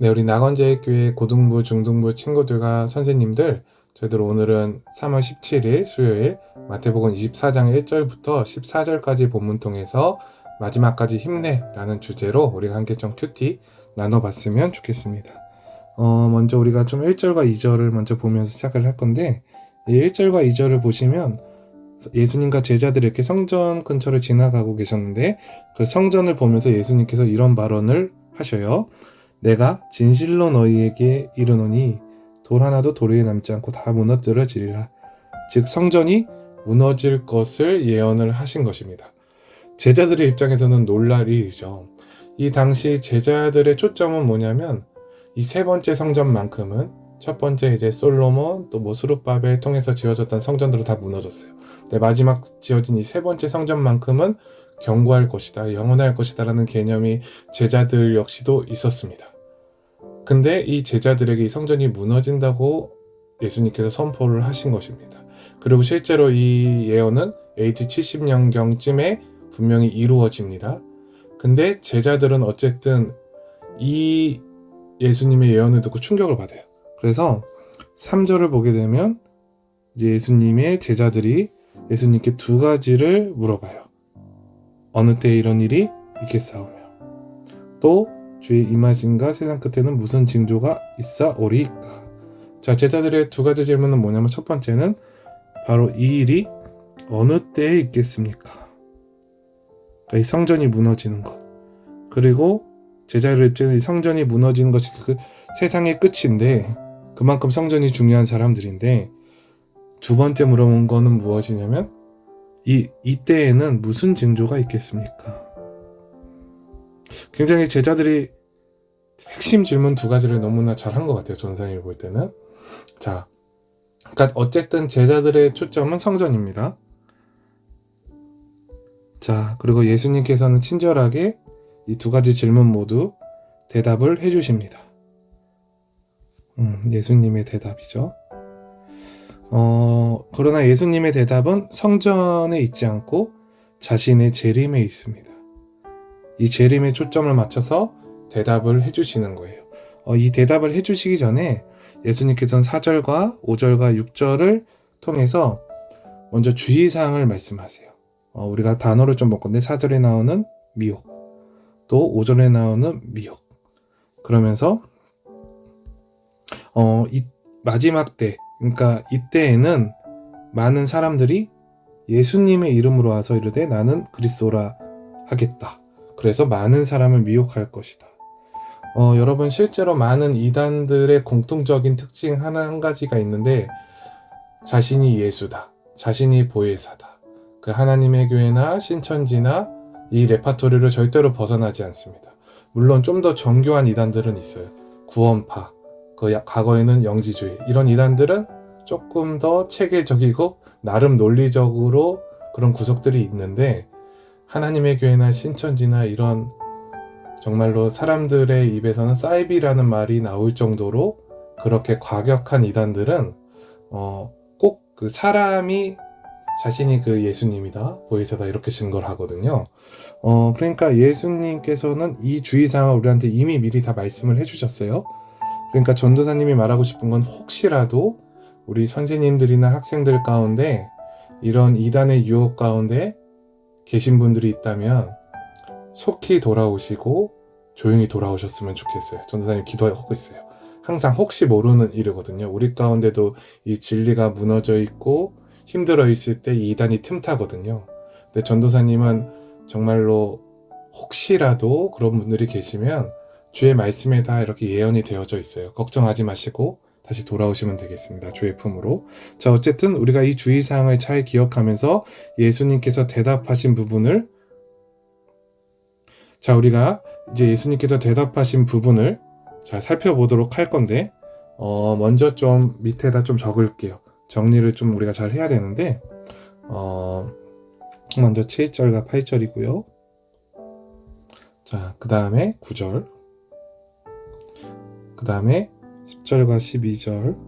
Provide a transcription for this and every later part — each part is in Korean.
네, 우리 낙원제일교회 고등부, 중등부 친구들과 선생님들, 저희들 오늘은 3월 17일 수요일 마태복음 24장 1절부터 14절까지 본문 통해서 마지막까지 힘내라는 주제로 우리가 함께 좀 큐티 나눠봤으면 좋겠습니다. 먼저 우리가 좀 1절과 2절을 먼저 보면서 시작을 할 건데, 이 1절과 2절을 보시면 예수님과 제자들이 이렇게 성전 근처를 지나가고 계셨는데, 그 성전을 보면서 예수님께서 이런 발언을 하셔요. 내가 진실로 너희에게 이르노니 돌 하나도 돌 위에 남지 않고 다 무너뜨려지리라. 즉 성전이 무너질 것을 예언을 하신 것입니다. 제자들의 입장에서는 놀랄 일이죠. 이 당시 제자들의 초점은 뭐냐면 이 세 번째 성전만큼은 첫 번째 이제 솔로몬 또 뭐 스룹바벨 통해서 지어졌던 성전들은 다 무너졌어요. 근데 마지막 지어진 이 세 번째 성전만큼은 견고할 것이다, 영원할 것이다라는 개념이 제자들 역시도 있었습니다. 근데 이 제자들에게 이 성전이 무너진다고 예수님께서 선포를 하신 것입니다. 그리고 실제로 이 예언은 AD 70년경쯤에 분명히 이루어집니다. 근데 제자들은 어쨌든 이 예수님의 예언을 듣고 충격을 받아요. 그래서 3절을 보게 되면 이제 예수님의 제자들이 예수님께 두 가지를 물어봐요. 어느 때 이런 일이 있겠사오며 또 주의 임하심과 세상 끝에는 무슨 징조가 있사오리까. 자, 제자들의 두 가지 질문은 뭐냐면 첫 번째는 바로 이 일이 어느 때에 있겠습니까? 그러니까 이 성전이 무너지는 것. 그리고 제자들 입장에서 이 성전이 무너지는 것이 그 세상의 끝인데 그만큼 성전이 중요한 사람들인데, 두 번째 물어본 거는 무엇이냐면 이때에는 무슨 징조가 있겠습니까? 굉장히 제자들이 핵심 질문 두 가지를 너무나 잘한 것 같아요. 전사님이 볼 때는. 자, 그러니까 어쨌든 제자들의 초점은 성전입니다. 자, 그리고 예수님께서는 친절하게 이 두 가지 질문 모두 대답을 해주십니다. 예수님의 대답이죠. 그러나 예수님의 대답은 성전에 있지 않고 자신의 재림에 있습니다. 이 재림에 초점을 맞춰서 대답을 해주시는 거예요. 이 대답을 해주시기 전에 예수님께서는 4절과 5절과 6절을 통해서 먼저 주의사항을 말씀하세요. 우리가 단어를 좀 볼 건데 4절에 나오는 미혹, 또 5절에 나오는 미혹. 그러면서 이 마지막 때, 그러니까 이때에는 많은 사람들이 예수님의 이름으로 와서 이르되 나는 그리스도라 하겠다. 그래서 많은 사람을 미혹할 것이다. 여러분, 실제로 많은 이단들의 공통적인 특징 한 가지가 있는데, 자신이 예수다, 자신이 보혜사다, 그 하나님의 교회나 신천지나 이 레파토리를 절대로 벗어나지 않습니다. 물론 좀 더 정교한 이단들은 있어요. 구원파, 과거에는 영지주의, 이런 이단들은 조금 더 체계적이고 나름 논리적으로 그런 구석들이 있는데, 하나님의 교회나 신천지나 이런 정말로 사람들의 입에서는 사이비라는 말이 나올 정도로 그렇게 과격한 이단들은 꼭 그 사람이 자신이 그 예수님이다, 보혜사다 이렇게 증거를 하거든요. 그러니까 예수님께서는 이 주의사항을 우리한테 이미 미리 다 말씀을 해주셨어요. 그러니까 전도사님이 말하고 싶은 건 혹시라도 우리 선생님들이나 학생들 가운데 이런 이단의 유혹 가운데 계신 분들이 있다면 속히 돌아오시고 조용히 돌아오셨으면 좋겠어요. 전도사님 기도하고 있어요. 항상 혹시 모르는 일이거든요. 우리 가운데도 이 진리가 무너져 있고 힘들어 있을 때 이 이단이 틈타거든요. 근데 전도사님은 정말로 혹시라도 그런 분들이 계시면 주의 말씀에 다 이렇게 예언이 되어져 있어요. 걱정하지 마시고 다시 돌아오시면 되겠습니다. 주의 품으로. 자, 어쨌든 우리가 이 주의사항을 잘 기억하면서 예수님께서 대답하신 부분을, 자, 우리가 이제 예수님께서 대답하신 부분을 잘 살펴보도록 할 건데, 먼저 좀 밑에다 좀 적을게요. 정리를 좀 우리가 잘 해야 되는데, 먼저 7절과 8절이고요. 자, 그 다음에 9절, 그 다음에 10절과 12절,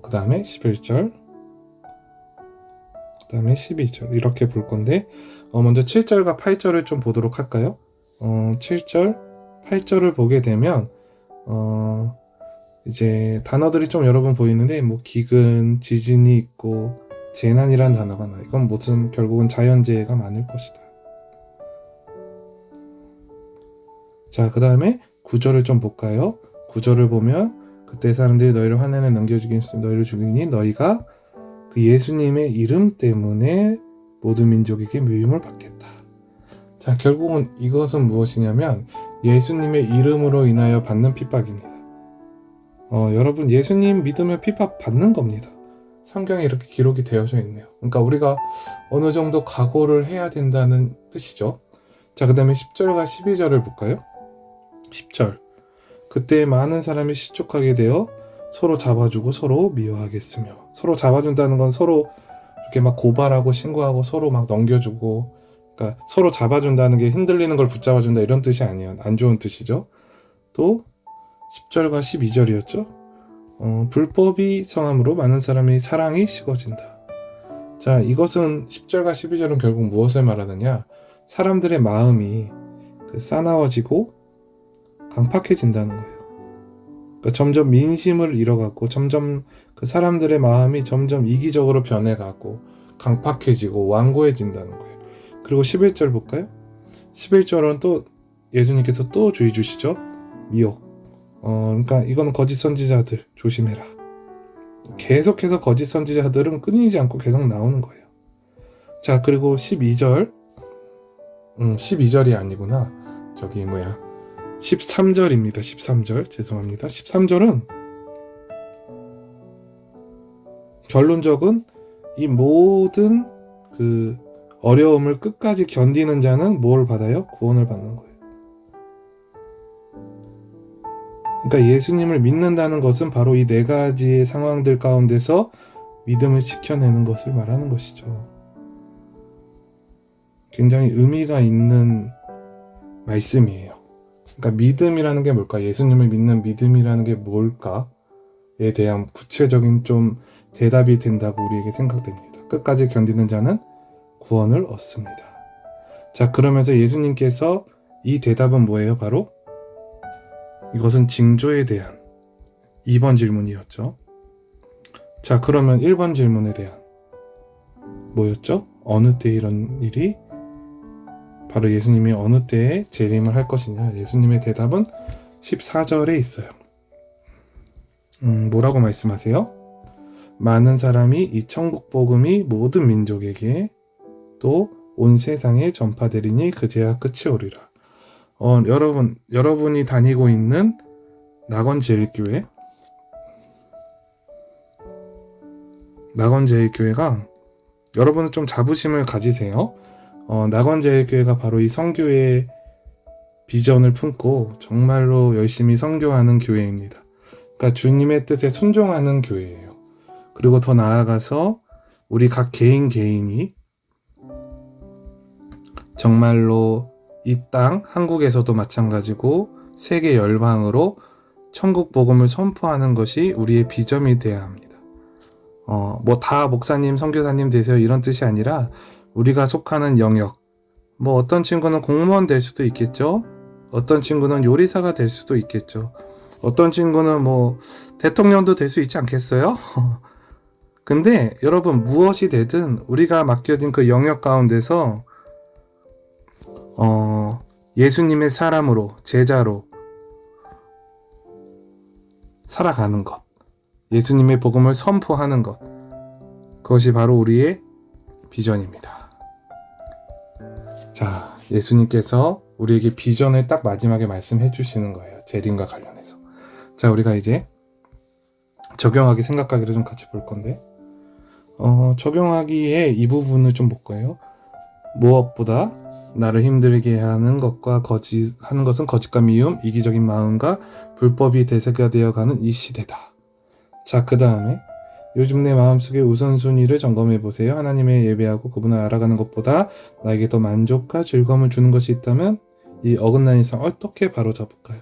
그 다음에 11절, 그 다음에 12절 이렇게 볼 건데, 먼저 7절과 8절을 좀 보도록 할까요? 7절, 8절을 보게 되면 이제 단어들이 좀 여러 번 보이는데 뭐 기근, 지진이 있고 재난이란 단어가 나와요. 이건 무슨 결국은 자연재해가 많을 것이다. 자, 그 다음에 9절을 좀 볼까요? 9절을 보면 그때 사람들이 너희를 환난에 넘겨주기니 너희를 죽이니 너희가 그 예수님의 이름 때문에 모든 민족에게 미움을 받겠다. 자, 결국은 이것은 무엇이냐면 예수님의 이름으로 인하여 받는 핍박입니다. 여러분, 예수님 믿으면 핍박 받는 겁니다. 성경에 이렇게 기록이 되어져 있네요. 그러니까 우리가 어느 정도 각오를 해야 된다는 뜻이죠. 자, 그 다음에 10절과 12절을 볼까요? 10절. 그때 많은 사람이 실족하게 되어 서로 잡아주고 서로 미워하겠으며. 서로 잡아준다는 건 서로 이렇게 막 고발하고 신고하고 서로 막 넘겨주고, 그러니까 서로 잡아준다는 게 흔들리는 걸 붙잡아준다 이런 뜻이 아니에요. 안 좋은 뜻이죠. 또 10절과 12절이었죠. 불법이 성함으로 많은 사람의 사랑이 식어진다. 자, 이것은 10절과 12절은 결국 무엇을 말하느냐? 사람들의 마음이 싸나워지고 강팍해진다는 거예요. 그러니까 점점 민심을 잃어가고 점점 그 사람들의 마음이 점점 이기적으로 변해가고 강팍해지고 완고해진다는 거예요. 그리고 11절 볼까요? 11절은 또 예수님께서 또 주의 주시죠. 미혹. 그러니까 이거는 거짓 선지자들 조심해라. 계속해서 거짓 선지자들은 끊이지 않고 계속 나오는 거예요. 자, 그리고 12절 12절이 아니구나. 13절입니다. 13절 죄송합니다. 13절은 결론적은 이 모든 그 어려움을 끝까지 견디는 자는 뭘 받아요? 구원을 받는 거예요. 그러니까 예수님을 믿는다는 것은 바로 이 네 가지의 상황들 가운데서 믿음을 지켜내는 것을 말하는 것이죠. 굉장히 의미가 있는 말씀이에요. 그러니까 믿음이라는 게 뭘까? 예수님을 믿는 믿음이라는 게 뭘까에 대한 구체적인 좀 대답이 된다고 우리에게 생각됩니다. 끝까지 견디는 자는 구원을 얻습니다. 자, 그러면서 예수님께서 이 대답은 뭐예요? 바로 이것은 징조에 대한 2번 질문이었죠. 자, 그러면 1번 질문에 대한 뭐였죠? 어느 때 이런 일이 바로 예수님이 어느 때에 재림을 할 것이냐. 예수님의 대답은 14절에 있어요. 뭐라고 말씀하세요? 많은 사람이 이 천국 복음이 모든 민족에게 또 온 세상에 전파되리니 그제야 끝이 오리라. 여러분이 다니고 있는 낙원제일교회, 낙원제일교회가 여러분은 좀 자부심을 가지세요. 낙원제일교회가 바로 이 선교의 비전을 품고 정말로 열심히 선교하는 교회입니다. 그러니까 주님의 뜻에 순종하는 교회예요. 그리고 더 나아가서 우리 각 개인이 정말로 이 땅, 한국에서도 마찬가지고 세계 열방으로 천국 복음을 선포하는 것이 우리의 비전이 되어야 합니다. 뭐 다 목사님, 선교사님 되세요 이런 뜻이 아니라 우리가 속하는 영역, 뭐 어떤 친구는 공무원 될 수도 있겠죠. 어떤 친구는 요리사가 될 수도 있겠죠. 어떤 친구는 뭐 대통령도 될 수 있지 않겠어요? 근데 여러분 무엇이 되든 우리가 맡겨진 그 영역 가운데서 예수님의 사람으로, 제자로 살아가는 것, 예수님의 복음을 선포하는 것, 그것이 바로 우리의 비전입니다. 자, 예수님께서 우리에게 비전을 딱 마지막에 말씀해 주시는 거예요. 재림과 관련해서. 자, 우리가 이제 적용하기, 생각하기를 좀 같이 볼 건데, 적용하기에 이 부분을 좀 볼 거예요. 무엇보다 나를 힘들게 하는 것과 하는 것은 거짓과 미움, 이기적인 마음과 불법이 대세가 되어가는 이 시대다. 자, 그 다음에 요즘 내 마음속의 우선순위를 점검해 보세요. 하나님의 예배하고 그분을 알아가는 것보다 나에게 더 만족과 즐거움을 주는 것이 있다면 이 어긋난 이상 어떻게 바로잡을까요?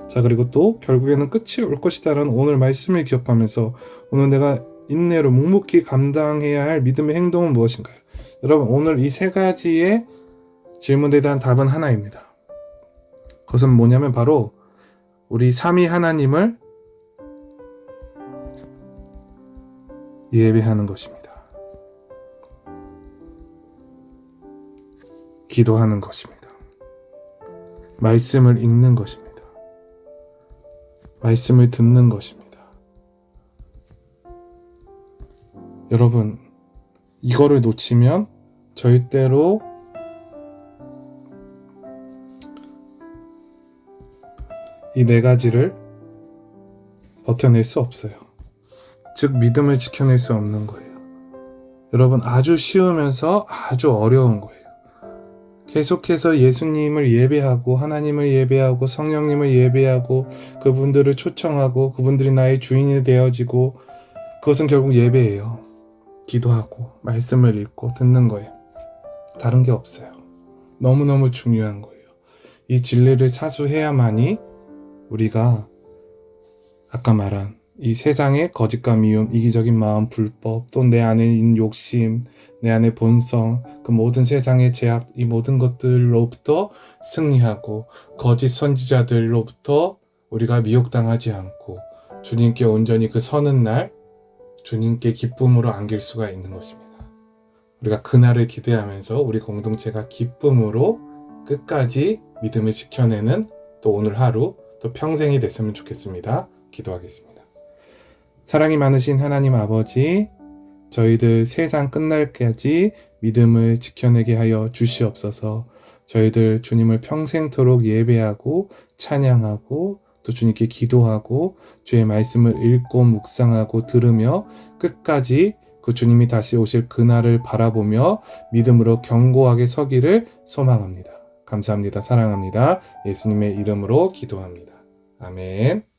자, 그리고 또 결국에는 끝이 올 것이다라는 오늘 말씀을 기억하면서 오늘 내가 인내로 묵묵히 감당해야 할 믿음의 행동은 무엇인가요? 여러분, 오늘 이 세 가지의 질문에 대한 답은 하나입니다. 그것은 뭐냐면 바로 우리 삼위 하나님을 예배하는 것입니다. 기도하는 것입니다. 말씀을 읽는 것입니다. 말씀을 듣는 것입니다. 여러분, 이거를 놓치면 절대로 이 네 가지를 버텨낼 수 없어요. 즉, 믿음을 지켜낼 수 없는 거예요. 여러분, 아주 쉬우면서 아주 어려운 거예요. 계속해서 예수님을 예배하고 하나님을 예배하고 성령님을 예배하고 그분들을 초청하고 그분들이 나의 주인이 되어지고 그것은 결국 예배예요. 기도하고 말씀을 읽고 듣는 거예요. 다른 게 없어요. 너무너무 중요한 거예요. 이 진리를 사수해야만이 우리가 아까 말한 이 세상의 거짓과 미움, 이기적인 마음, 불법, 또 내 안에 있는 욕심, 내 안의 본성, 그 모든 세상의 제약, 이 모든 것들로부터 승리하고 거짓 선지자들로부터 우리가 미혹당하지 않고 주님께 온전히 그 서는 날 주님께 기쁨으로 안길 수가 있는 것입니다. 우리가 그날을 기대하면서 우리 공동체가 기쁨으로 끝까지 믿음을 지켜내는 또 오늘 하루, 또 평생이 됐으면 좋겠습니다. 기도하겠습니다. 사랑이 많으신 하나님 아버지, 저희들 세상 끝날까지 믿음을 지켜내게 하여 주시옵소서. 저희들 주님을 평생토록 예배하고 찬양하고 또 주님께 기도하고 주의 말씀을 읽고 묵상하고 들으며 끝까지 그 주님이 다시 오실 그날을 바라보며 믿음으로 견고하게 서기를 소망합니다. 감사합니다. 사랑합니다. 예수님의 이름으로 기도합니다. 아멘.